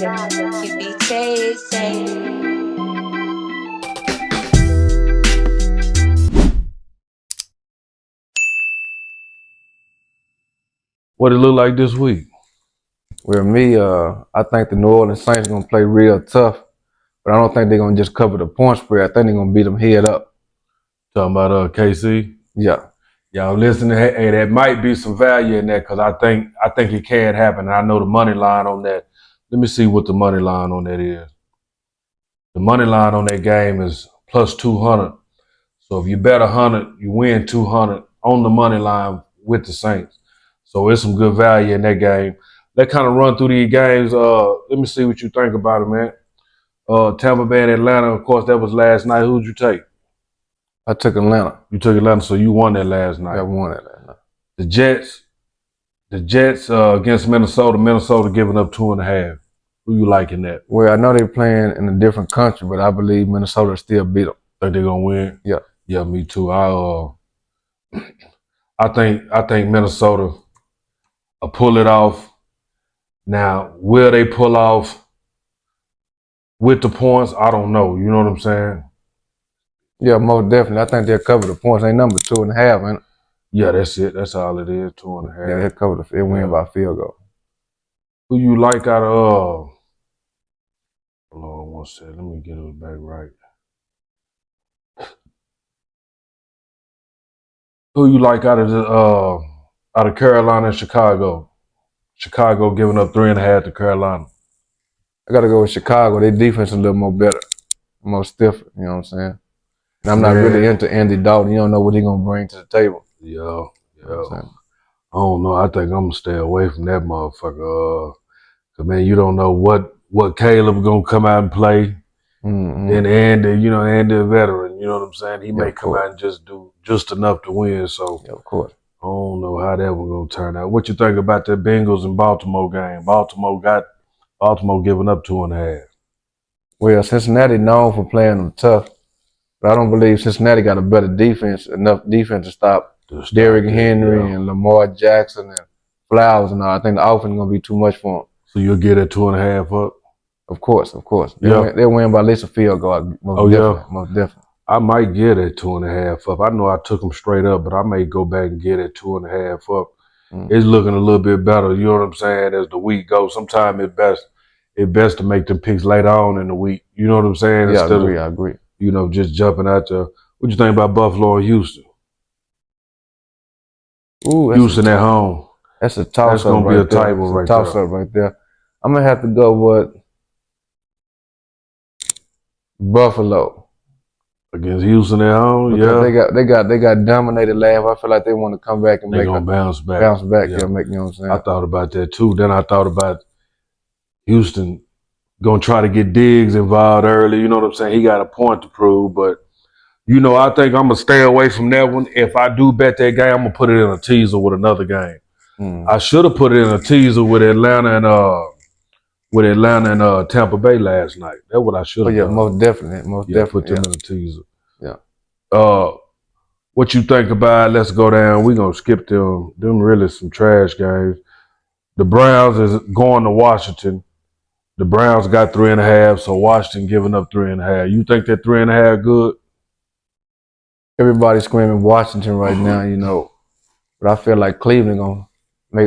that you be chasing. What it look like this week? Well, I think the New Orleans Saints gonna play real tough, but I don't think they're gonna just cover the point spread. I think they're gonna beat them head up. Talking about KC. Yeah. Y'all listening? Hey, that might be some value in that because I think it can happen. And I know the money line on that. Let me see what the money line on that is. The money line on that game is plus 200. So if you bet 100, you win 200 on the money line with the Saints. So it's some good value in that game. Let's kind of run through these games. Let me see what you think about it, man. Tampa Bay and Atlanta, of course, that was last night. Who'd you take? I took Atlanta. You took Atlanta, so you won that last night. I won it last night. The Jets against Minnesota. Minnesota giving up 2.5. Who you liking that? Well, I know they're playing in a different country, but I believe Minnesota still beat them. Think they're gonna win? Yeah. Yeah, me too. I think Minnesota will pull it off. Now, will they pull off with the points? I don't know. You know what I'm saying? Yeah, most definitely. I think they'll cover the points. They number 2.5, ain't it? Yeah, that's it. That's all it is. 2.5. Yeah, they'll cover they win by field goal. Who you like out of hold on one second. Let me get it back right. Who you like out of Carolina and Chicago? Chicago giving up 3.5 to Carolina. I gotta go with Chicago. Their defense is a little more better, more stiffer. You know what I'm saying? And I'm not really into Andy Dalton. You don't know what he's gonna bring to the table. Yeah. You know what I'm saying? I don't know. I think I'm gonna stay away from that motherfucker. Cause man, you don't know what Caleb gonna come out and play. Mm-hmm. And Andy a veteran. You know what I'm saying? He may come out and just do just enough to win. So yeah, of course. I don't know how that one gonna turn out. What you think about that Bengals and Baltimore game? Baltimore giving up 2.5. Well, Cincinnati known for playing them tough, but I don't believe Cincinnati got a better defense, enough defense to stop Derrick Henry and Lamar Jackson and Flowers and all. I think the offense is gonna be too much for them. So you'll get at 2.5 up? Of course. They'll win by at least a field goal. Most definitely. I might get at 2.5 up. I know I took them straight up, but I may go back and get at 2.5 up. It's looking a little bit better. You know what I'm saying? As the week goes, sometimes it's best to make them picks later on in the week. You know what I'm saying? Yeah, I agree. Just jumping out there. What you think about Buffalo and Houston? Ooh, Houston at home. That's a toss-up. That's gonna be a tight one right there. Toss-up right there. I'm gonna have to go with Buffalo against Houston at home. Because they got dominated last. I feel like they want to come back and bounce back. Yeah, you know what I'm saying? I thought about that too. Then I thought about Houston gonna try to get Diggs involved early. You know what I'm saying? He got a point to prove, but I think I'm gonna stay away from that one. If I do bet that game, I'm gonna put it in a teaser with another game. I should have put it in a teaser with Atlanta and Tampa Bay last night. That's what I should have done. Most definitely. Put them in a teaser. Yeah. What you think about? Let's go down. We're gonna skip them. Them really some trash games. The Browns is going to Washington. The Browns got 3.5, so Washington giving up 3.5. You think that 3.5 good? Everybody's screaming Washington right now, but I feel like Cleveland gonna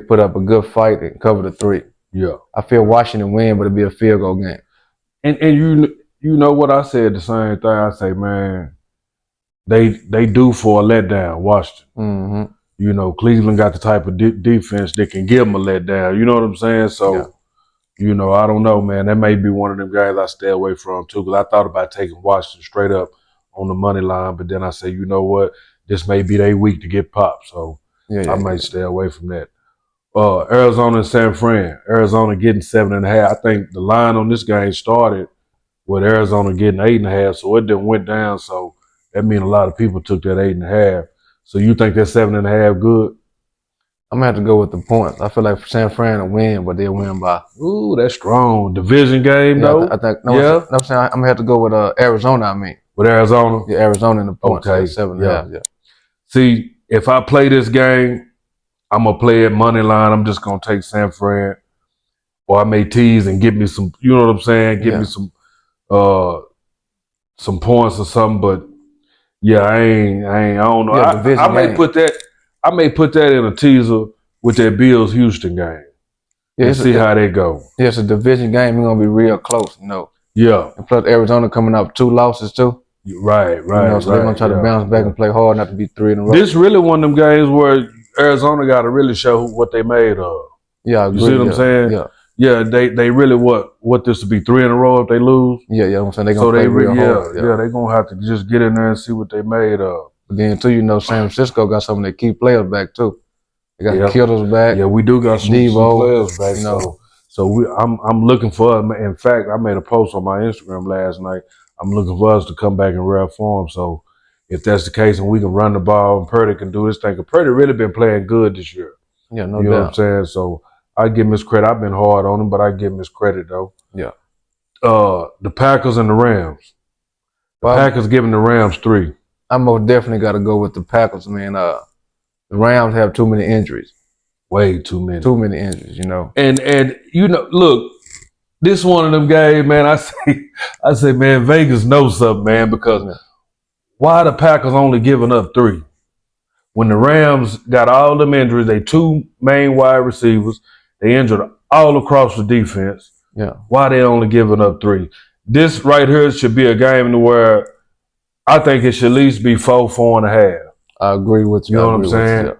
put up a good fight and cover the 3. Yeah. I feel Washington win, but it'll be a field goal game. And you know what I said, the same thing. I say, man, they do for a letdown, Washington. Cleveland got the type of defense that can give them a letdown. You know what I'm saying? So, I don't know, man. That may be one of them guys I stay away from too, because I thought about taking Washington straight up on the money line, but then I say, you know what? This may be their week to get popped, so I might stay away from that. Arizona and San Fran. Arizona getting 7.5. I think the line on this game started with Arizona getting 8.5, so it didn't went down. So that means a lot of people took that 8.5. So you think that 7.5 good? I'm gonna have to go with the points. I feel like San Fran will win, but they'll win by. Ooh, that's strong. Division game though. I'm saying I'm gonna have to go with Arizona. With Arizona. Yeah, Arizona in the points. Okay, 7.5. Yeah. See, if I play this game, I'm gonna play it money line. I'm just gonna take San Fran. or I may tease and get me some, you know what I'm saying? Give me some points or something, but yeah, I don't know. I may put that in a teaser with that Bills Houston game. Yeah, and see how they go. Yeah, it's a division game. It's gonna be real close, you know. Yeah. And plus Arizona coming up 2 losses too. Right. You know, so they're gonna try to bounce back and play hard not to be 3 in a row. This really one of them games where Arizona gotta really show what they made of. Yeah, I agree. You see what I'm saying? Yeah. Yeah, they really what this would be 3 in a row if they lose. Yeah, I'm saying they're gonna play real hard. Yeah, they're gonna have to just get in there and see what they made of. But then too, you know, San Francisco got some of their key players back too. They got Kittles back. Yeah, we do got some players back. You know. So I'm looking for. In fact, I made a post on my Instagram last night. I'm looking for us to come back in rare form. So if that's the case, and we can run the ball, and Purdy can do his thing. Purdy really been playing good this year. Yeah, no doubt. You know what I'm saying? So I give him his credit. I've been hard on him, but I give him his credit though. Yeah. The Packers and the Rams. Packers giving the Rams 3. I most definitely got to go with the Packers, man. The Rams have too many injuries. Way too many. Too many injuries, you know. And you know, look, this one of them games, man. I say, man, Vegas knows something, man, because why the Packers only giving up 3? When the Rams got all them injuries, they 2 main wide receivers, they injured all across the defense. Yeah. Why they only giving up 3? This right here should be a game where I think it should at least be 4.5. I agree with you. You know what I'm saying?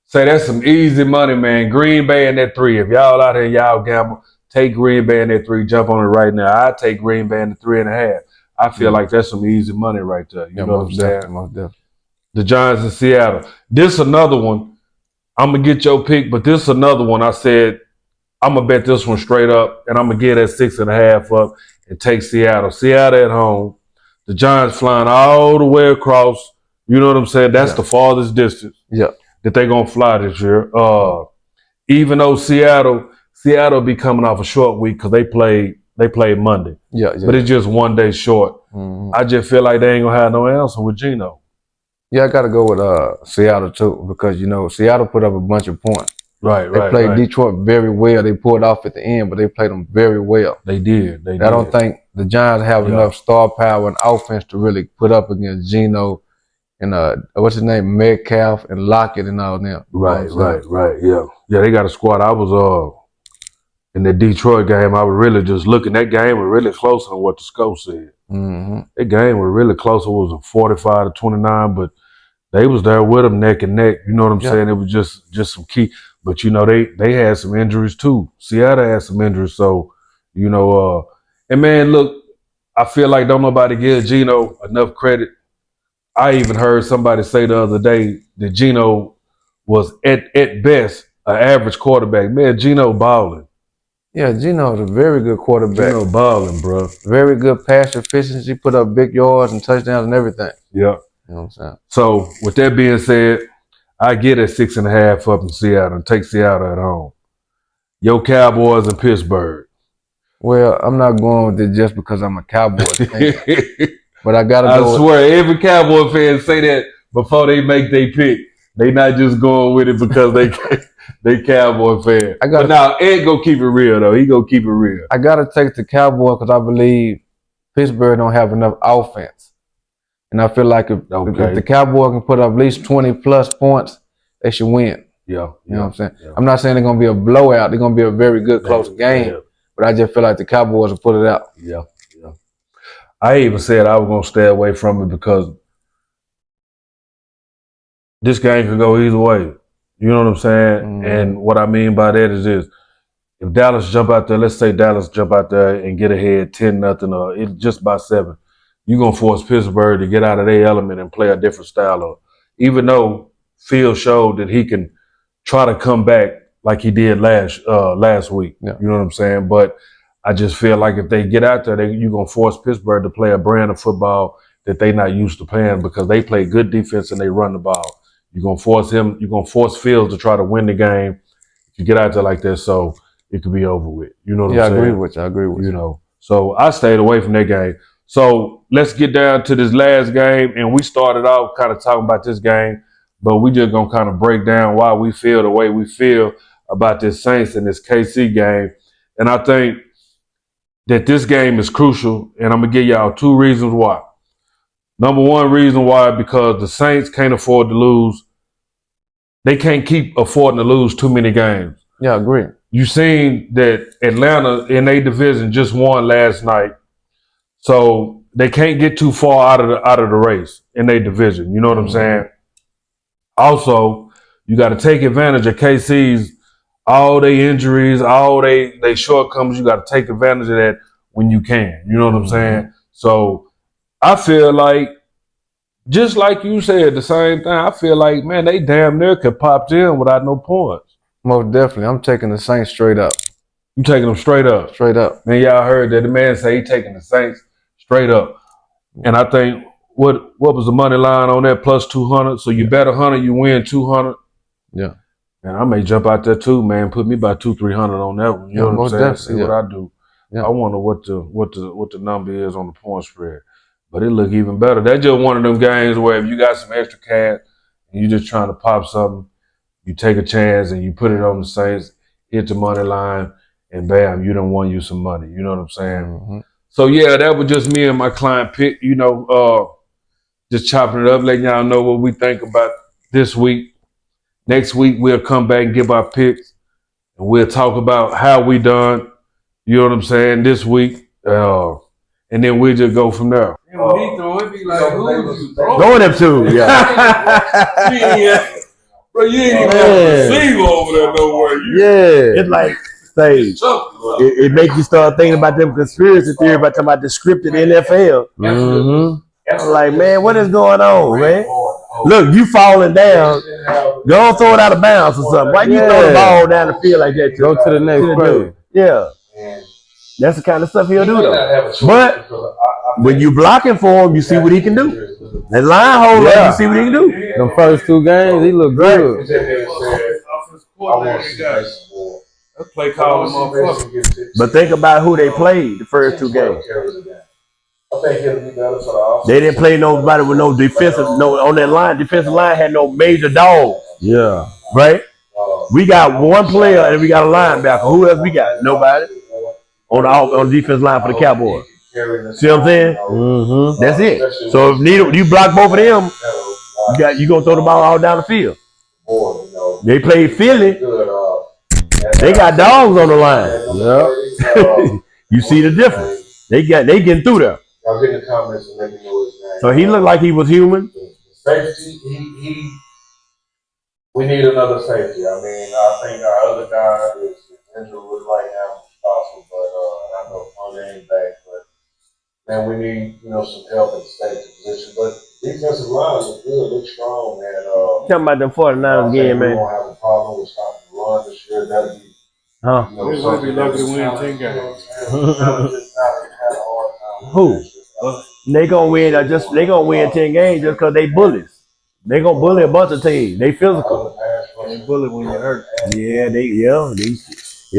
Say that's some easy money, man. Green Bay in that 3. If y'all out here, y'all gamble, take Green Bay in that 3. Jump on it right now. I take Green Bay in the 3.5. I feel like that's some easy money right there. You know what I'm saying? Most definitely. The Giants in Seattle. This another one. I'm gonna get your pick, but this another one. I said I'm gonna bet this one straight up, and I'm gonna get that 6.5 up and take Seattle. Seattle at home. The Giants flying all the way across. You know what I'm saying? That's the farthest distance. Yeah. That they're gonna fly this year. Even though Seattle be coming off a short week because they played Monday. Yeah. But it's just 1 day short. Mm-hmm. I just feel like they ain't gonna have no answer with Geno. Yeah, I gotta go with Seattle too, because you know Seattle put up a bunch of points. Right. They played Detroit very well. They pulled off at the end, but they played them very well. They did. I don't think the Giants have enough star power and offense to really put up against Geno and what's his name, Metcalf and Lockett and all them. Right. Yeah, they got a squad. I was in the Detroit game. I was really just looking. That game was really closer than what the scope said. Mm-hmm. That game was really close. It was a 45-29, but they was there with them neck and neck. You know what I'm saying? It was just some key. But you know they had some injuries too. Seattle had some injuries, so you know. And man, look, I feel like don't nobody give Geno enough credit. I even heard somebody say the other day that Geno was at best an average quarterback. Man, Geno balling. Yeah, Geno is a very good quarterback. Geno balling, bro. Very good pass efficiency, put up big yards and touchdowns and everything. Yeah. You know what I'm saying? So with that being said, I get at 6.5 up in Seattle and take Seattle at home. Your Cowboys in Pittsburgh. Well, I'm not going with it just because I'm a Cowboys fan. But I gotta go. I swear, every Cowboy fan say that before they make their pick. They not just going with it because they Cowboy fan. But now Ed go keep it real though. He go keep it real. I gotta take the Cowboys because I believe Pittsburgh don't have enough offense, and I feel like if the Cowboys can put up at least 20+ points, they should win. Yeah, you know what I'm saying. Yeah. I'm not saying they're gonna be a blowout. They're gonna be a very good close game, but I just feel like the Cowboys will put it out. Yeah. I even said I was gonna stay away from it because this game could go either way. You know what I'm saying? Mm-hmm. And what I mean by that is this. If Dallas jump out there, let's say Dallas jump out there and get ahead 10-0 or it's just by 7, you're going to force Pittsburgh to get out of their element and play a different style of. Even though Field showed that he can try to come back like he did last week. Yeah. You know what I'm saying? But I just feel like if they get out there, you're going to force Pittsburgh to play a brand of football that they're not used to playing because they play good defense and they run the ball. You're going to force Fields to try to win the game if you get out there like that, so it could be over with. You know what I'm saying? I agree with you. You know, so I stayed away from that game. So let's get down to this last game, and we started off kind of talking about this game, but we just going to kind of break down why we feel the way we feel about this Saints and this KC game. And I think that this game is crucial, and I'm going to give y'all 2 reasons why. Number 1 reason why, because the Saints can't afford to lose. They can't keep affording to lose too many games. Yeah, I agree. You seen that Atlanta in their division just won last night. So they can't get too far out of the race in their division. You know what I'm saying? Also, you got to take advantage of KC's all their injuries, all they shortcomings. You got to take advantage of that when you can. You know what I'm saying? So I feel like, just like you said, the same thing. I feel like, man, they damn near could pop in without no points. Most definitely. I'm taking the Saints straight up. You taking them straight up? Straight up. Man, y'all heard that the man say he taking the Saints straight up. And I think, what was the money line on that? Plus 200. So you bet 100, you win 200. Yeah. And I may jump out there too, man. Put me about 200-300 on that one. You know what I'm saying? See what I do. Yeah. I wonder what the number is on the point spread. But it look even better. That's just one of them games where if you got some extra cash and you just trying to pop something, you take a chance and you put it on the Saints, hit the money line, and bam, you done won you some money. You know what I'm saying? So yeah, that was just me and my client pick. You know, just chopping it up, letting y'all know what we think about this week. Next week, we'll come back and give our picks, and we'll talk about how we done, you know what I'm saying, this week, and then we'll just go from there. When he throw it, be like, who's Throwing them too, yeah. Bro, you ain't even have a receiver over there nowhere. It's like, say, it makes you start thinking about them conspiracy theory about talking about the scripted NFL. Like, man, what is going on, man? Look, you falling down. Go throw it out of bounds or something. Why you throw the ball down the field like that? Go to the next play. Yeah. That's the kind of stuff he'll do, though. But when you blocking for him, you see what he can do. That line holder, you see what he can do. The first 2 games, he looked good. Play calling motherfucker. But think about who they played the first 2 games. They didn't play nobody with no defensive, on that line. Defensive line had no major dogs. Yeah. Right? We got one player and we got a linebacker. Who else we got? Nobody on the defense line for the Cowboys. See what I'm saying? That's it. So if you block both of them, you gonna throw the ball all down the field. They played Philly. They got dogs on the line. Yeah. You see the difference. They getting through there. I'll get in the comments and let me know his name. So he looked like he was human. Safety, we need another safety. I mean, I think our other guy is injured right now, possible, but I know Hunter ain't back. But man, we need some help at the safety position. But defensive line look good, look strong, man. Talking about them 49ers game, man. We won't have a problem with stopping the run this year. That'll be. We'll be lucky to win 10 games. Who? They gonna win. They gonna win 10 games just because they bullies. They gonna bully a bunch of teams. They physical. They bully when you hurt. Yeah,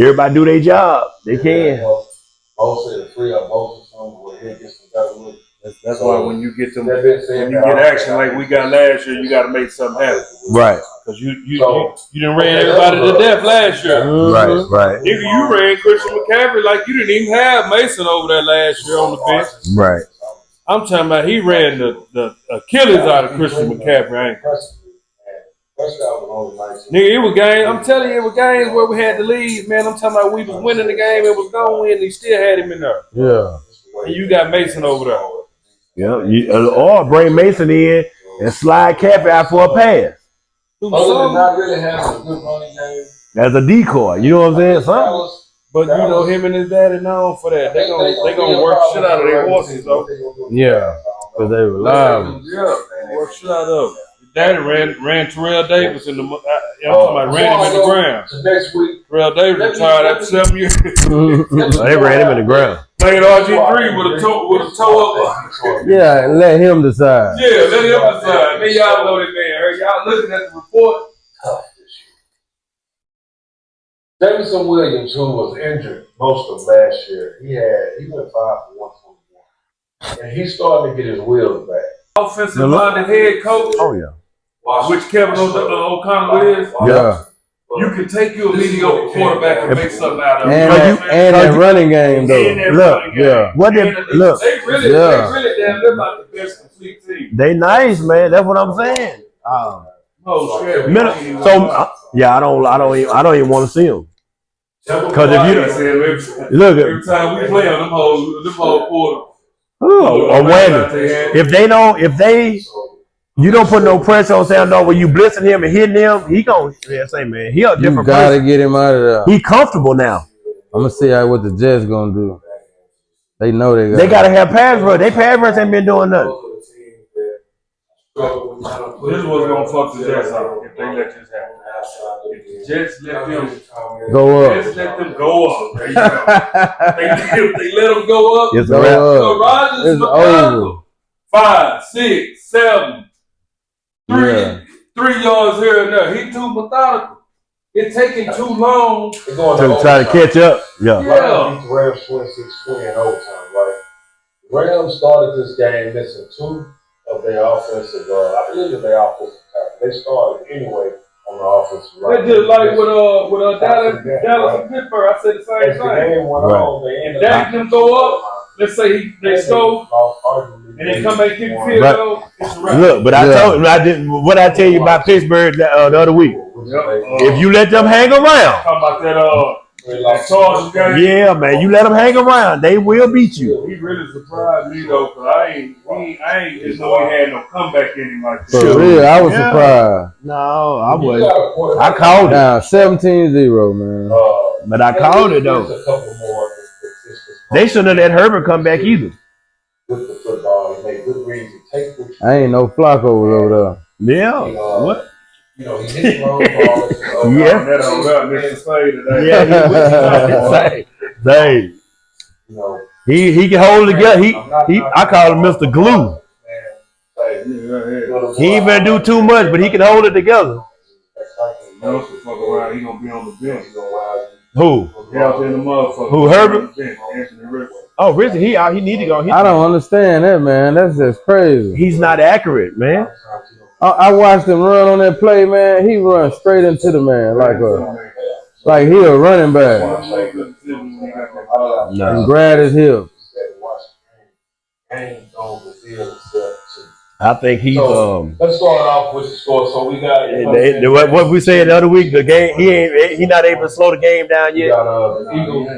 everybody do their job. They can. Most of the 3 or both of them will hit get some better look. That's why when you get action like we got last year, you got to make something happen. Right. Because you done ran everybody to death last year. Right. Nigga, you ran Christian McCaffrey like you didn't even have Mason over there last year on the bench. Right. I'm talking about he ran the Achilles out of Christian McCaffrey, ain't Nigga, it was games. I'm telling you, it was games where we had the lead, man. I'm talking about we was winning the game, it was going to win, and he still had him in there. Yeah. And you got Mason over there. Yeah. Or bring Mason in and slide Cappy out for a pass. Other than not really having a good running game. As a decoy, you know what I'm saying? Something. But him and his daddy known for that. They gonna work shit out of their horses, though. Yeah, because they were live. Yeah, work shit out of them. Daddy ran Terrell Davis in the. I'm talking about ran him in the ground. Next week, Terrell Davis retired after 7 years. They ran him in the ground. Playing RG3 with a toe up. Yeah, let him decide. Yeah, let him decide. Then y'all know that man. Y'all looking at the report. Jameson Williams, who was injured most of last year, he went 5 for 121, and he's starting to get his wheels back. Offensive minded head coach. Oh yeah. Which Kevin O'Connell is. Yeah. You can take you a mediocre quarterback and make something out of it. And that running game though. And that Look, running game. yeah. What they And look? They really damn, they're like the best complete team. They nice, man. That's what I'm saying. Oh shit. So yeah, I don't even want to see them. Because if you look every time we play on them whole quarter. or whammy. You don't put no pressure on Sam Darnold when you blitzing him and hitting him. He gonna say, man, he a You different gotta person. get him out of there. He comfortable now. I'm gonna see what the Jets gonna do. They know They gotta have pass rush. They pass rush ain't been doing nothing. This was gonna fuck the Jets up if they let this happen. If the Jets let them go up. Jets let them go up. There you go. If they let them go up, It's a Go wrap. up. so Rodgers, It's McConnell, over. 5, 6, 7, 3 Yeah. 3 yards here and there. He too methodical. It's taking too long. To try to catch up. Yeah. Yeah. The Rams 26-20 in overtime, right? The Rams started this game missing 2 of their offensive, I believe that their offensive tackle. They started anyway on the offensive line. They just like with Dallas and Pittsburgh. I said the same As the thing. game went on, they ended Dak them go up. Let's say they score and they come back kick the field Right. goal. It's a wrap. Look, but I told I didn't. What I tell you about Pittsburgh the other week? If you let them hang around, Talking about that Chargers game. yeah, man, you let them hang around, they will beat you. He really surprised me though, cause I ain't just know he had no comeback in him like For that. real, I was Yeah. surprised. No, I wasn't. I called it, Down 17-0, man. but I called it though. A couple more. They shouldn't have let Herbert come back either. With the football, he made good reads to take what I ain't no Flacco over Yeah. What? He hit the road ball. Yeah. That on that Mr. Slade today. Yeah, he he can hold it together. I call him Mr. Glue. He ain't gonna do too much, but he can hold it together. Fuck around, he gonna be on the bench. Who? Out in the motherfucker. Who, Herbert? Anthony Richardson. Oh, Richard, he need to go. I don't understand that, man. That's just crazy. He's not accurate, man. I watched him run on that play, man. He run straight into the man like he a running back and grab his hip. I think he's Let's start off with the score. So we got what we said the other week. The game he not able to slow the game down we yet. got the Eagles.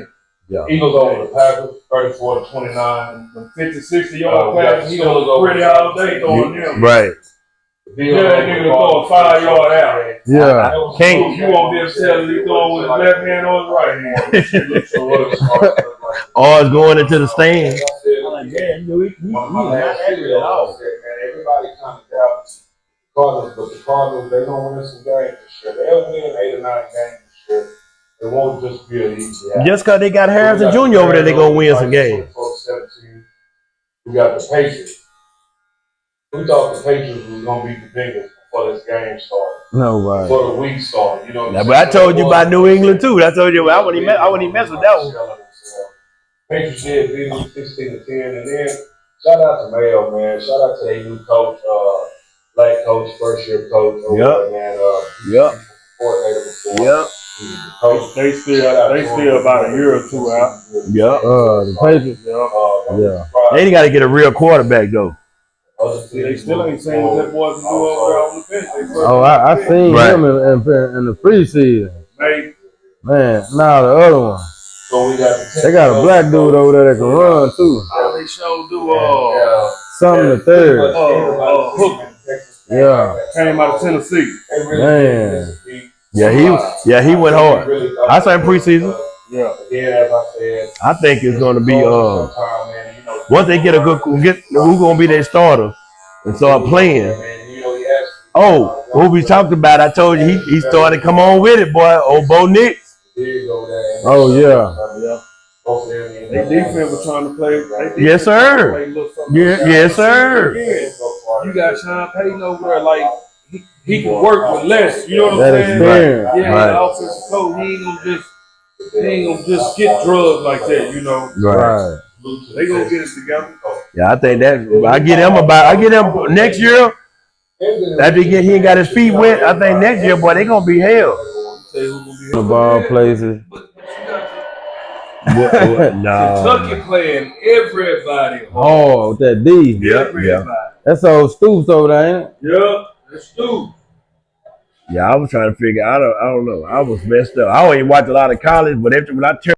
Yeah. Eagles over the Packers, 34-29. The 50-60 yard pass, he gonna look pretty all day throwing them. Right. Yeah, that nigga to throw a 5 yard out. Yeah. Can't. You won't be able to tell if he throwing with his left hand or his right hand. Or it's going into the stand. Everybody kind of doubts Cardinals, but the Cardinals, they're going to win some games this year. They'll win 8 or 9 games this year. It won't just be an easy out. Just because they got Harrison Jr. over there, they're going to win some games. 24-17. We got the Patriots. We thought the Patriots was going to beat the Bengals before this game started. Nobody. Before the week started. You know. Now, but I told you about New England too. I told you I wouldn't even mess with that one. Patriots did beat them 16-10, and then shout out to Mayo, man. Shout out to their new coach, black coach, first year coach. Yep. Man, coordinator before. Yep. They still about a year or two out. Yep. The Patriots. Yeah. They got to get a real quarterback though. They still ain't seen what that boy can do over there on the bench. Oh, I seen him in the preseason. Hey, Man, now the other one. So we got They got a black dude over there that can run too. they sure do. Something the third. Hooker Yeah. came out of Tennessee. Man. Yeah, he went hard. I saw him preseason. Yeah. As I said, I think it's going to be once they get who's going to be their starter and start playing. Oh, what we talked about, I told you he started to come on with it, boy. Old Bo Nix. Oh yeah. They defense was trying to play. Yes, sir. Yes, sir. You got Sean Payton over there, like he can work with less. You know what I'm That saying? experience. Yeah, Right. the offensive coach, he ain't gonna just get drugged like that. You know, Right. they gonna get it together. Yeah, I think that I get him next year. After he ain't got his feet wet, I think next year, boy, they gonna be hell. tell you who's gonna be The ball places. But you got No. Kentucky playing everybody hard. Oh, with that D. Everybody. That's old Stoops over there, ain't it? Yeah, that's true. Yeah, I was trying to figure. I don't know. I was messed up. I don't even watch a lot of college, but when I turned